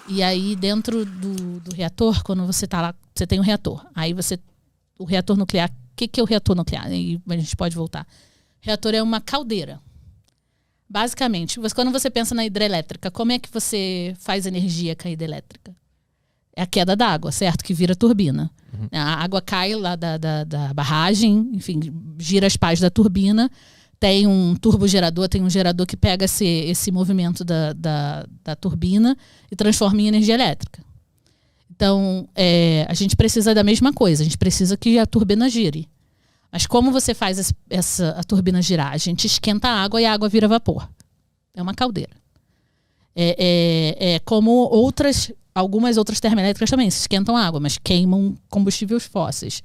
E aí, dentro do reator, quando você tá lá, você tem um reator. Aí o reator nuclear, o que é o reator nuclear? Aí a gente pode voltar. O reator é uma caldeira. Basicamente, quando você pensa na hidrelétrica, como é que você faz energia com a hidrelétrica? É a queda da água, certo? Que vira turbina. Uhum. A água cai lá da barragem, enfim, gira as pás da turbina. Tem um turbogerador, tem um gerador que pega esse movimento da turbina e transforma em energia elétrica. Então, a gente precisa da mesma coisa. A gente precisa que a turbina gire. Mas como você faz a turbina girar? A gente esquenta a água e a água vira vapor. É uma caldeira. Como algumas outras termoelétricas também se esquentam a água, mas queimam combustíveis fósseis.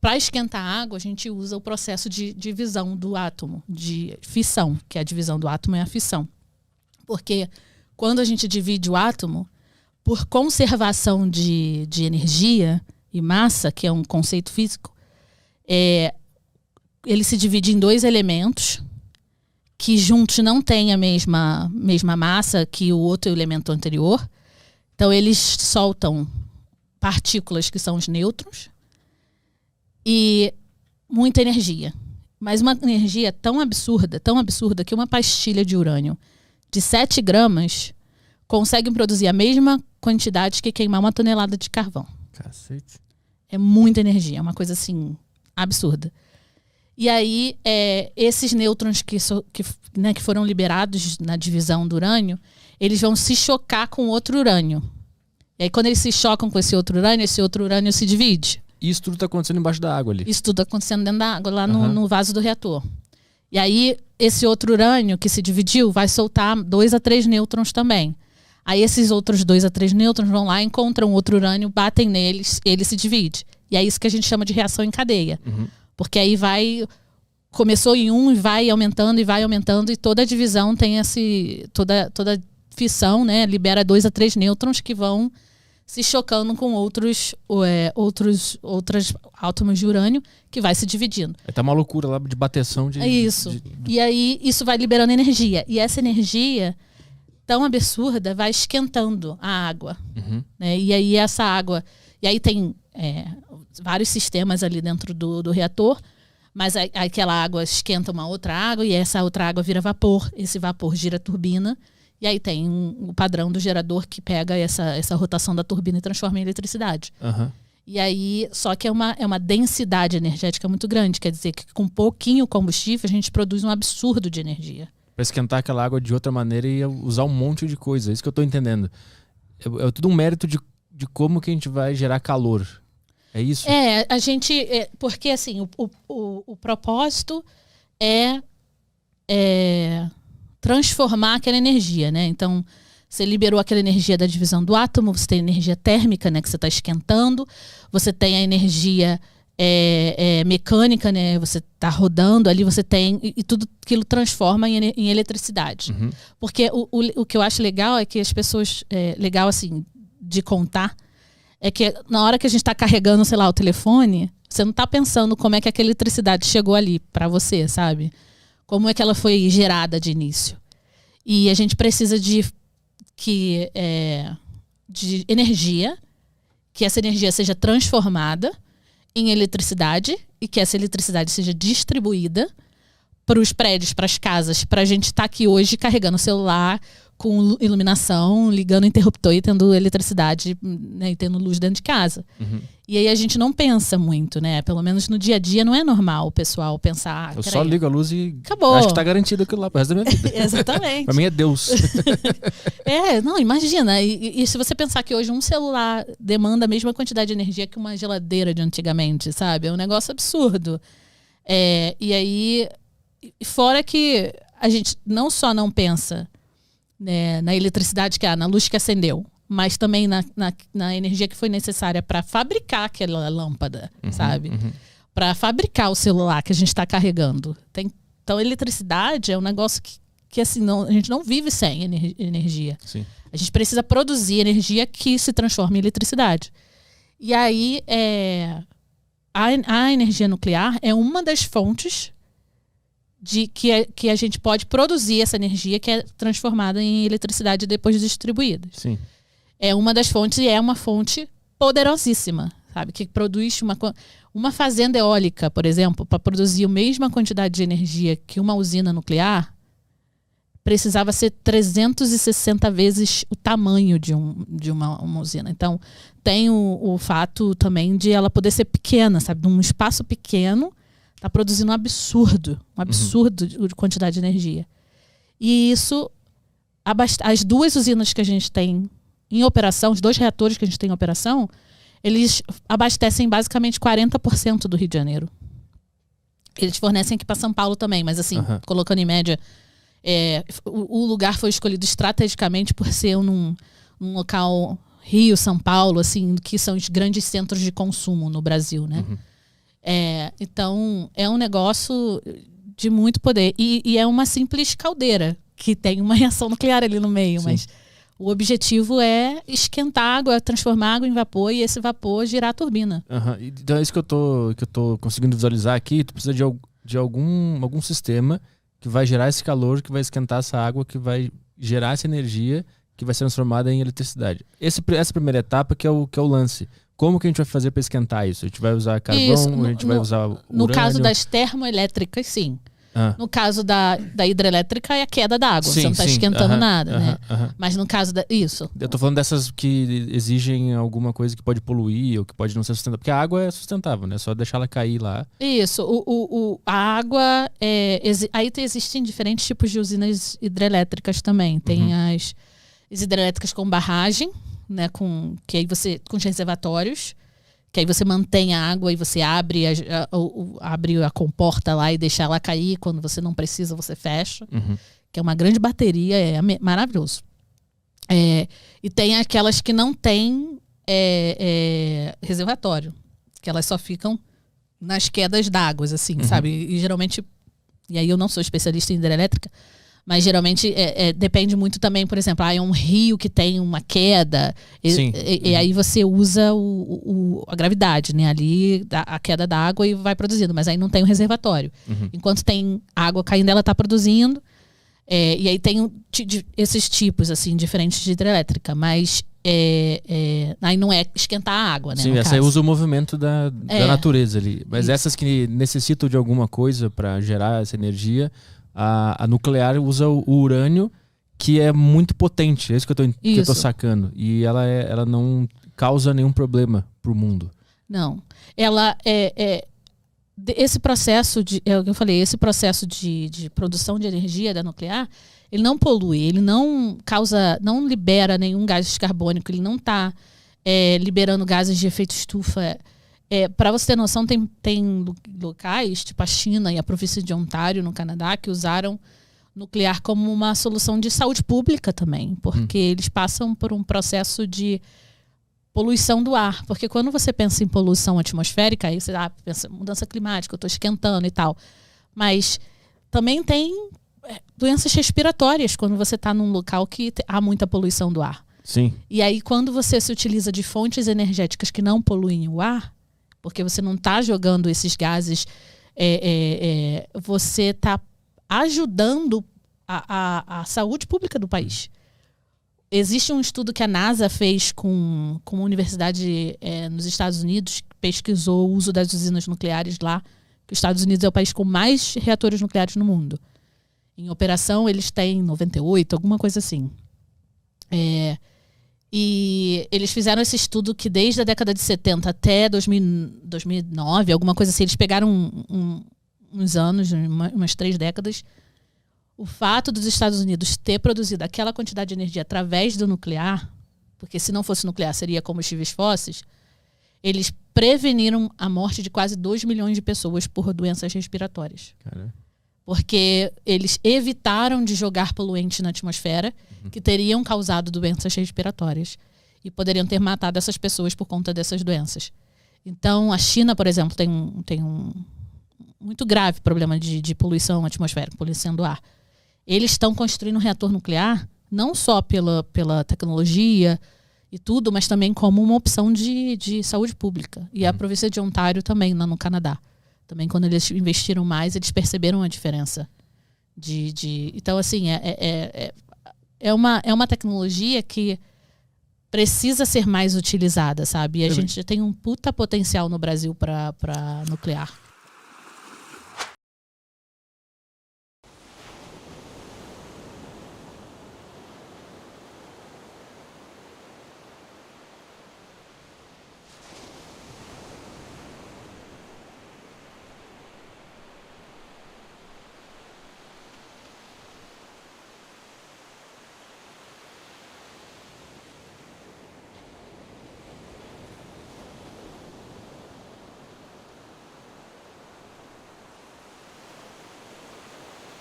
Para esquentar a água, a gente usa o processo de divisão do átomo, de fissão, que a divisão do átomo é a fissão. Porque quando a gente divide o átomo, por conservação de energia e massa, que é um conceito físico, ele se divide em dois elementos que juntos não têm a mesma massa que o outro elemento anterior. Então, eles soltam partículas que são os nêutrons e muita energia. Mas uma energia tão absurda, que uma pastilha de urânio de 7 gramas consegue produzir a mesma quantidade que queimar uma tonelada de carvão. Cacete. É muita energia, é uma coisa assim absurda. E aí, esses nêutrons que foram liberados na divisão do urânio, eles vão se chocar com outro urânio. E aí, quando eles se chocam com esse outro urânio se divide. Isso tudo está acontecendo embaixo da água ali? Isso tudo acontecendo dentro da água, lá no vaso do reator. E aí, esse outro urânio que se dividiu vai soltar 2 a 3 nêutrons também. Aí, esses outros 2 a 3 nêutrons vão lá, encontram outro urânio, batem neles, ele se divide. E é isso que a gente chama de reação em cadeia. Uhum. Porque aí começou em um e vai aumentando, e toda a divisão tem toda fissão, né? Libera 2 a 3 nêutrons que vão se chocando com outros átomos de urânio que vai se dividindo. Tá uma loucura lá de bateção de... É isso. E aí isso vai liberando energia. E essa energia tão absurda vai esquentando a água. Uhum. Né? E aí essa água... E aí tem vários sistemas ali dentro do reator, mas aquela água esquenta uma outra água e essa outra água vira vapor. Esse vapor gira a turbina. E aí tem o padrão do gerador que pega essa rotação da turbina e transforma em eletricidade. Uhum. E aí, só que é uma densidade energética muito grande. Quer dizer que com pouquinho combustível a gente produz um absurdo de energia. Para esquentar aquela água de outra maneira e usar um monte de coisa. É isso que eu estou entendendo. É tudo um mérito de como que a gente vai gerar calor. É isso? A gente... porque assim, o propósito é transformar aquela energia, né? Então, você liberou aquela energia da divisão do átomo, você tem energia térmica, né? Que você está esquentando, você tem a energia mecânica, né? Você está rodando ali, você tem... E tudo aquilo transforma em eletricidade. Uhum. Porque o que eu acho legal é que as pessoas... legal, assim, de contar, é que na hora que a gente está carregando, sei lá, o telefone, você não está pensando como é que aquela eletricidade chegou ali para você, sabe? Como é que ela foi gerada de início. E a gente precisa de energia, que essa energia seja transformada em eletricidade e que essa eletricidade seja distribuída para os prédios, para as casas, para a gente estar aqui hoje carregando o celular com iluminação, ligando o interruptor e tendo eletricidade, né, e tendo luz dentro de casa. Uhum. E aí a gente não pensa muito, né? Pelo menos no dia a dia não é normal o pessoal pensar... Eu só ligo a luz e acabou. Acho que tá garantido aquilo lá pro resto da minha vida. Exatamente. Pra mim é Deus. Não, imagina. E se você pensar que hoje um celular demanda a mesma quantidade de energia que uma geladeira de antigamente, sabe? É um negócio absurdo. E aí, fora que a gente não só não pensa... né, na eletricidade, na luz que acendeu, mas também na energia que foi necessária para fabricar aquela lâmpada, sabe? Uhum. Para fabricar o celular que a gente está carregando. Então, a eletricidade é um negócio que assim, a gente não vive sem energia. Sim. A gente precisa produzir energia que se transforma em eletricidade. E aí, a energia nuclear é uma das fontes que a gente pode produzir essa energia que é transformada em eletricidade depois distribuída. Sim. É uma das fontes e é uma fonte poderosíssima, sabe? Que produz uma fazenda eólica, por exemplo, para produzir a mesma quantidade de energia que uma usina nuclear, precisava ser 360 vezes o tamanho de uma usina. Então, tem o fato também de ela poder ser pequena, sabe? Num espaço pequeno, está produzindo um absurdo de quantidade de energia. E isso, as duas usinas que a gente tem em operação, os 2 reatores que a gente tem em operação, eles abastecem basicamente 40% do Rio de Janeiro. Eles fornecem aqui para São Paulo também, mas assim, colocando em média, o lugar foi escolhido estrategicamente por ser num local Rio, São Paulo, assim, que são os grandes centros de consumo no Brasil, né? Então, é um negócio de muito poder. E é uma simples caldeira, que tem uma reação nuclear ali no meio, mas o objetivo é esquentar água, transformar água em vapor e esse vapor girar a turbina. Então é isso que eu tô conseguindo visualizar aqui. Tu precisa de algum sistema que vai gerar esse calor, que vai esquentar essa água, que vai gerar essa energia, que vai ser transformada em eletricidade. Essa primeira etapa que é o lance. Como que a gente vai fazer para esquentar isso? A gente vai usar carvão, a gente vai usar urânio? No caso das termoelétricas, sim. No caso da hidrelétrica é a queda da água. Você não está esquentando nada, né? Mas no caso isso. Eu tô falando dessas que exigem alguma coisa que pode poluir ou que pode não ser sustentável. Porque a água é sustentável, né? É só deixar ela cair lá. Isso. A água... aí existem diferentes tipos de usinas hidrelétricas também. Tem as hidrelétricas com barragem, né? Com os reservatórios. Que aí você mantém a água e você abre a comporta lá e deixa ela cair. Quando você não precisa, você fecha. Que é uma grande bateria, é maravilhoso. E tem aquelas que não têm reservatório. Que elas só ficam nas quedas d'água, assim, sabe? E geralmente... E aí eu não sou especialista em hidrelétrica, mas geralmente depende muito também, por exemplo, é um rio que tem uma queda, e aí você usa a gravidade, né? Ali, a queda da água e vai produzindo, mas aí não tem um reservatório. Enquanto tem água caindo, ela está produzindo, e aí tem esses tipos, assim, diferentes de hidrelétrica, mas aí não é esquentar a água, né? Sim, essa aí usa o movimento da natureza ali. Mas essas que necessitam de alguma coisa para gerar essa energia... A nuclear usa o urânio, que é muito potente. É isso que eu tô sacando. E ela não causa nenhum problema pro mundo. Não. Ela esse processo o que eu falei, esse processo de produção de energia da nuclear, ele não polui, ele não libera nenhum gás carbônico, ele não está liberando gases de efeito estufa. Para você ter noção, tem locais, tipo a China e a província de Ontário, no Canadá, que usaram nuclear como uma solução de saúde pública também, porque eles passam por um processo de poluição do ar. Porque quando você pensa em poluição atmosférica, aí você pensa mudança climática, eu estou esquentando e tal. Mas também tem doenças respiratórias quando você está num local que há muita poluição do ar. Sim. E aí, quando você se utiliza de fontes energéticas que não poluem o ar, porque você não está jogando esses gases, você está ajudando a saúde pública do país. Existe um estudo que a NASA fez com uma universidade nos Estados Unidos, que pesquisou o uso das usinas nucleares lá, que os Estados Unidos é o país com mais reatores nucleares no mundo. Em operação, eles têm 98, alguma coisa assim. E eles fizeram esse estudo que desde a década de 70 até 2009, alguma coisa assim, eles pegaram uns anos, umas 3 décadas. O fato dos Estados Unidos ter produzido aquela quantidade de energia através do nuclear, porque se não fosse nuclear seria combustíveis fósseis, eles preveniram a morte de quase 2 milhões de pessoas por doenças respiratórias. Caramba. Porque eles evitaram de jogar poluentes na atmosfera que teriam causado doenças respiratórias e poderiam ter matado essas pessoas por conta dessas doenças. Então, a China, por exemplo, tem um muito grave problema de poluição atmosférica, poluição do ar. Eles estão construindo um reator nuclear não só pela tecnologia e tudo, mas também como uma opção de saúde pública. E a província de Ontário também, lá no Canadá. Também quando eles investiram mais, eles perceberam a diferença. Então, assim, é uma tecnologia que precisa ser mais utilizada, sabe? E a gente já tem um puta potencial no Brasil para nuclear.